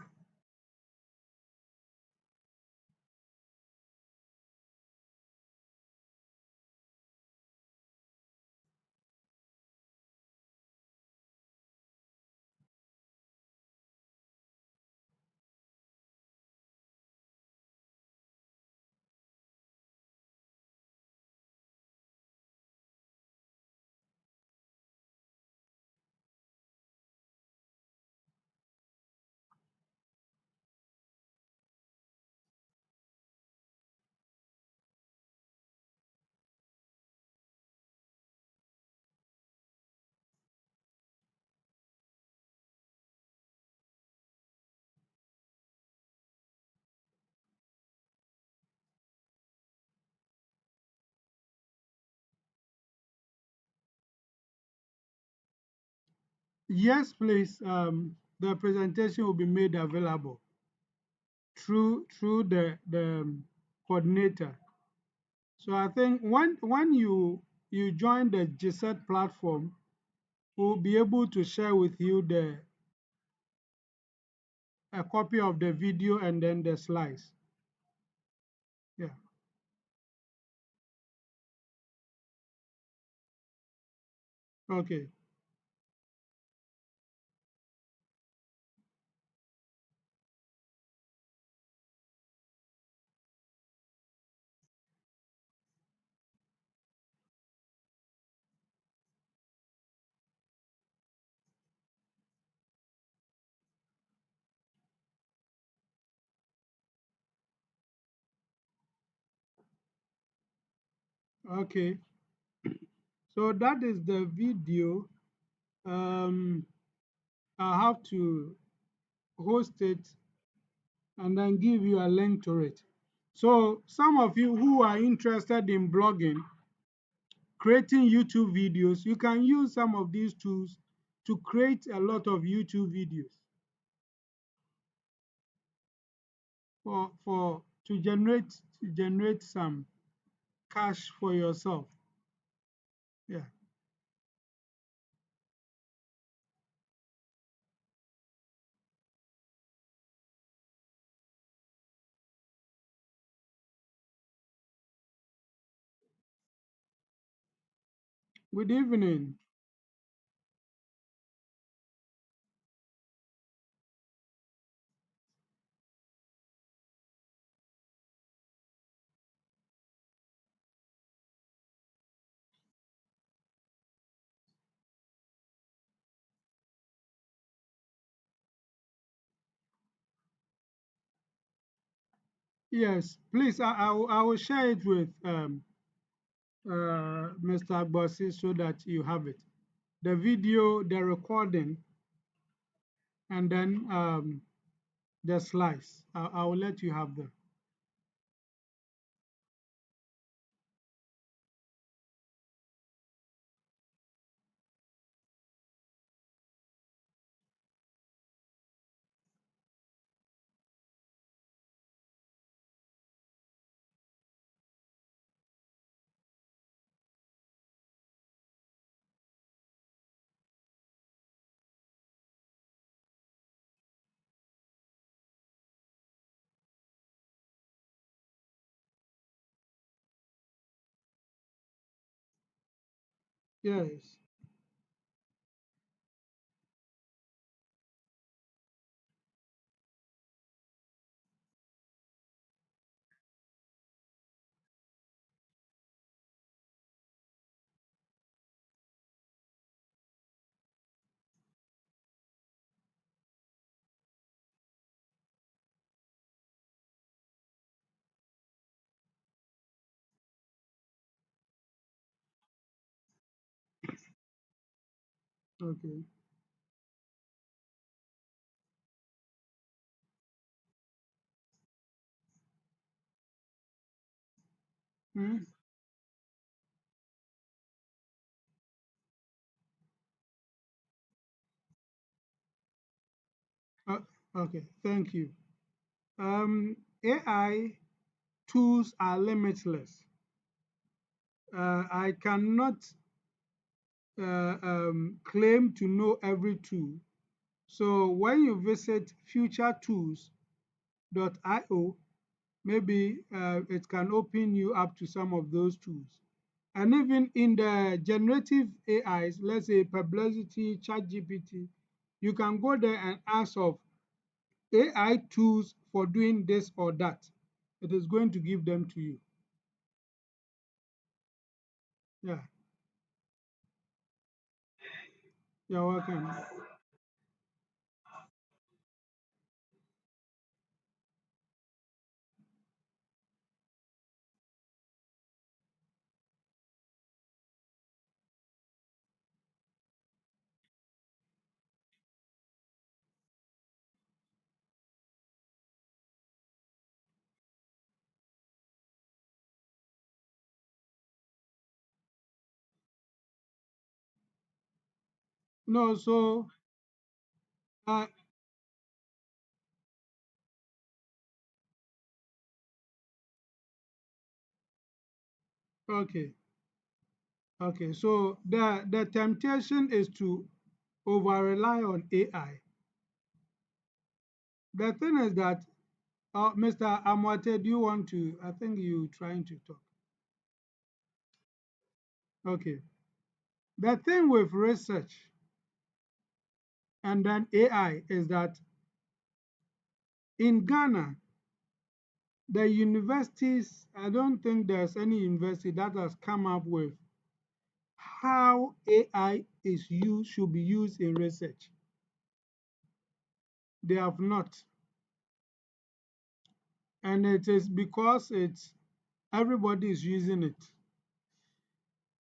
Yes, please. The presentation will be made available through the coordinator. So I think when you join the GSET platform, we'll be able to share with you the a copy of the video and then the slides. Yeah. Okay. Okay. So that is the video. Um, I have to host it and then give you a link to it. So some of you who are interested in blogging, creating YouTube videos, you can use some of these tools to create a lot of YouTube videos for to generate some cash for yourself. Yeah. Good evening. Yes, please. I will share it with Mr. Agbasi so that you have it. The video, the recording, and then the slides. I will let you have them. Yes. Okay. Hmm? Uh, okay. Thank you. AI tools are limitless. I cannot claim to know every tool. So when you visit futuretools.io, maybe it can open you up to some of those tools. And even in the generative AIs, let's say Perplexity, ChatGPT, you can go there and ask of AI tools for doing this or that. It is going to give them to you. Yeah, you're welcome. No, so uh, okay, okay. So the temptation is to over rely on AI. The thing is that, Mr. Amwate, do you want to? I think you trying to talk. Okay. The thing with research and then AI is that in Ghana, the universities, I don't think there's any university that has come up with how AI is used, should be used in research. They have not. And it is because it's everybody is using it.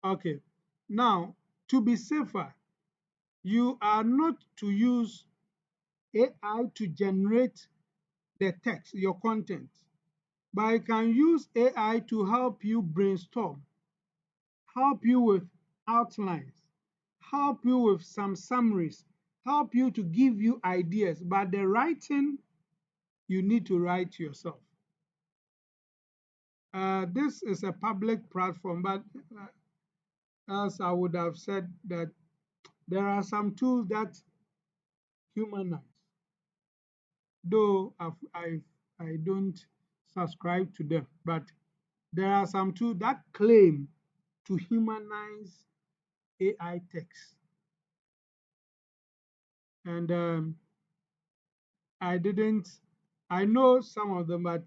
Okay. Now, to be safer, you are not to use AI to generate the text, your content, but you can use AI to help you brainstorm, help you with outlines, help you with some summaries, help you to give you ideas. But the writing, you need to write yourself. This is a public platform, but as I would have said that there are some tools that humanize, though I don't subscribe to them, but there are some tools that claim to humanize AI text. And I didn't, I know some of them, but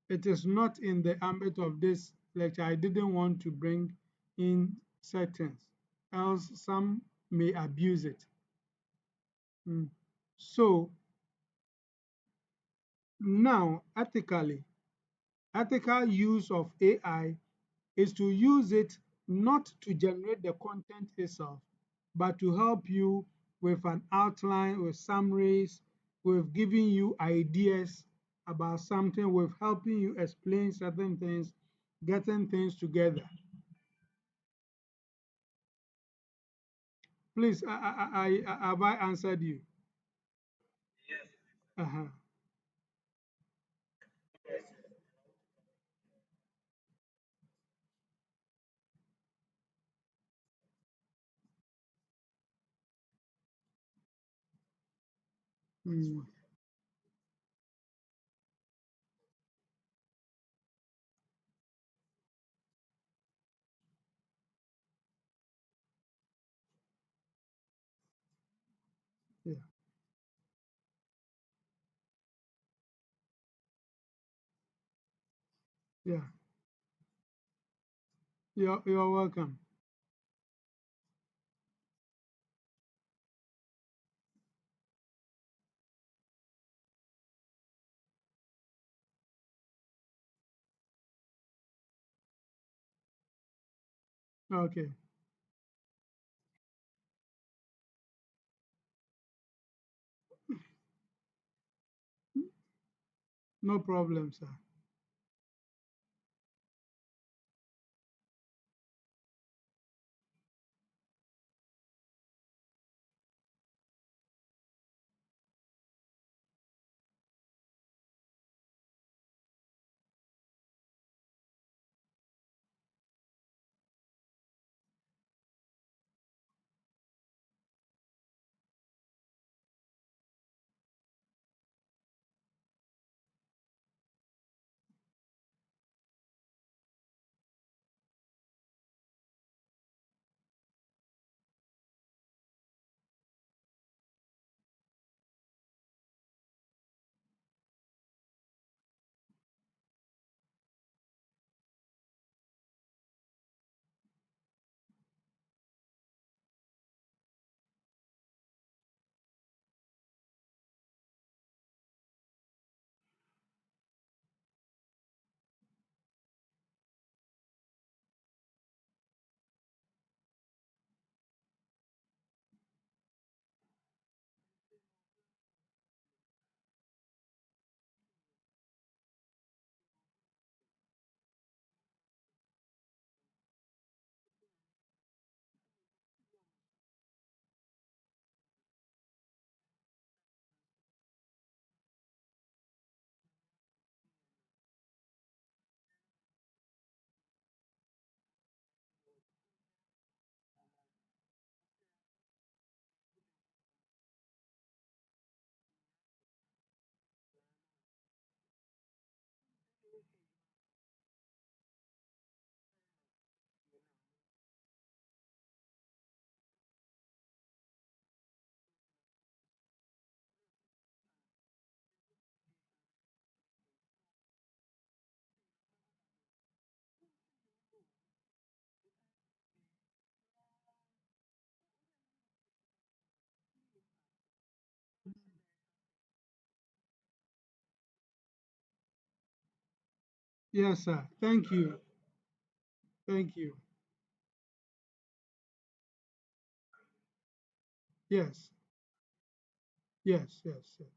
it is not in the ambit of this lecture. I didn't want to bring in certain, else some may abuse it. Mm. So now, ethical use of AI is to use it not to generate the content itself, but to help you with an outline, with summaries, with giving you ideas about something, with helping you explain certain things, getting things together. Please, have I answered you? Uh-huh. Mm. Yeah. You're welcome. Okay. No problem, sir. Yes, sir. Thank you. Thank you. Yes. Yes. Yes. Yes.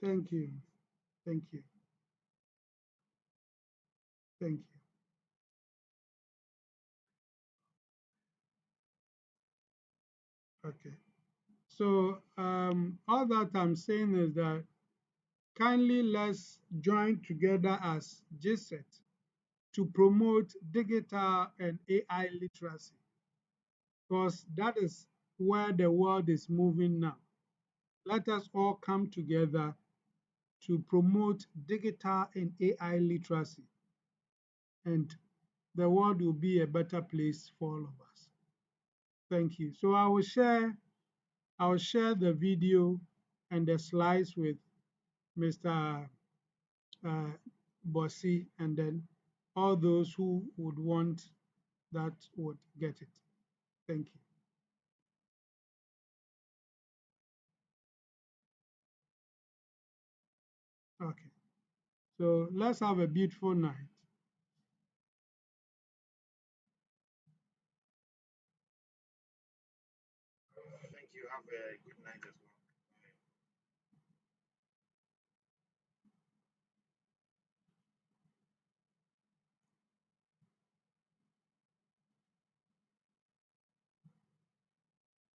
Thank you. Thank you. Thank you. Okay. So all that I'm saying is that kindly let's join together as GSET to promote digital and AI literacy because that is where the world is moving now. Let us all come together to promote digital and AI literacy, and the world will be a better place for all of us. Thank you. So I will share the video and the slides with Mr. Uh, Bossy, and then all those who would want that would get it. Thank you. Okay. So let's have a beautiful night.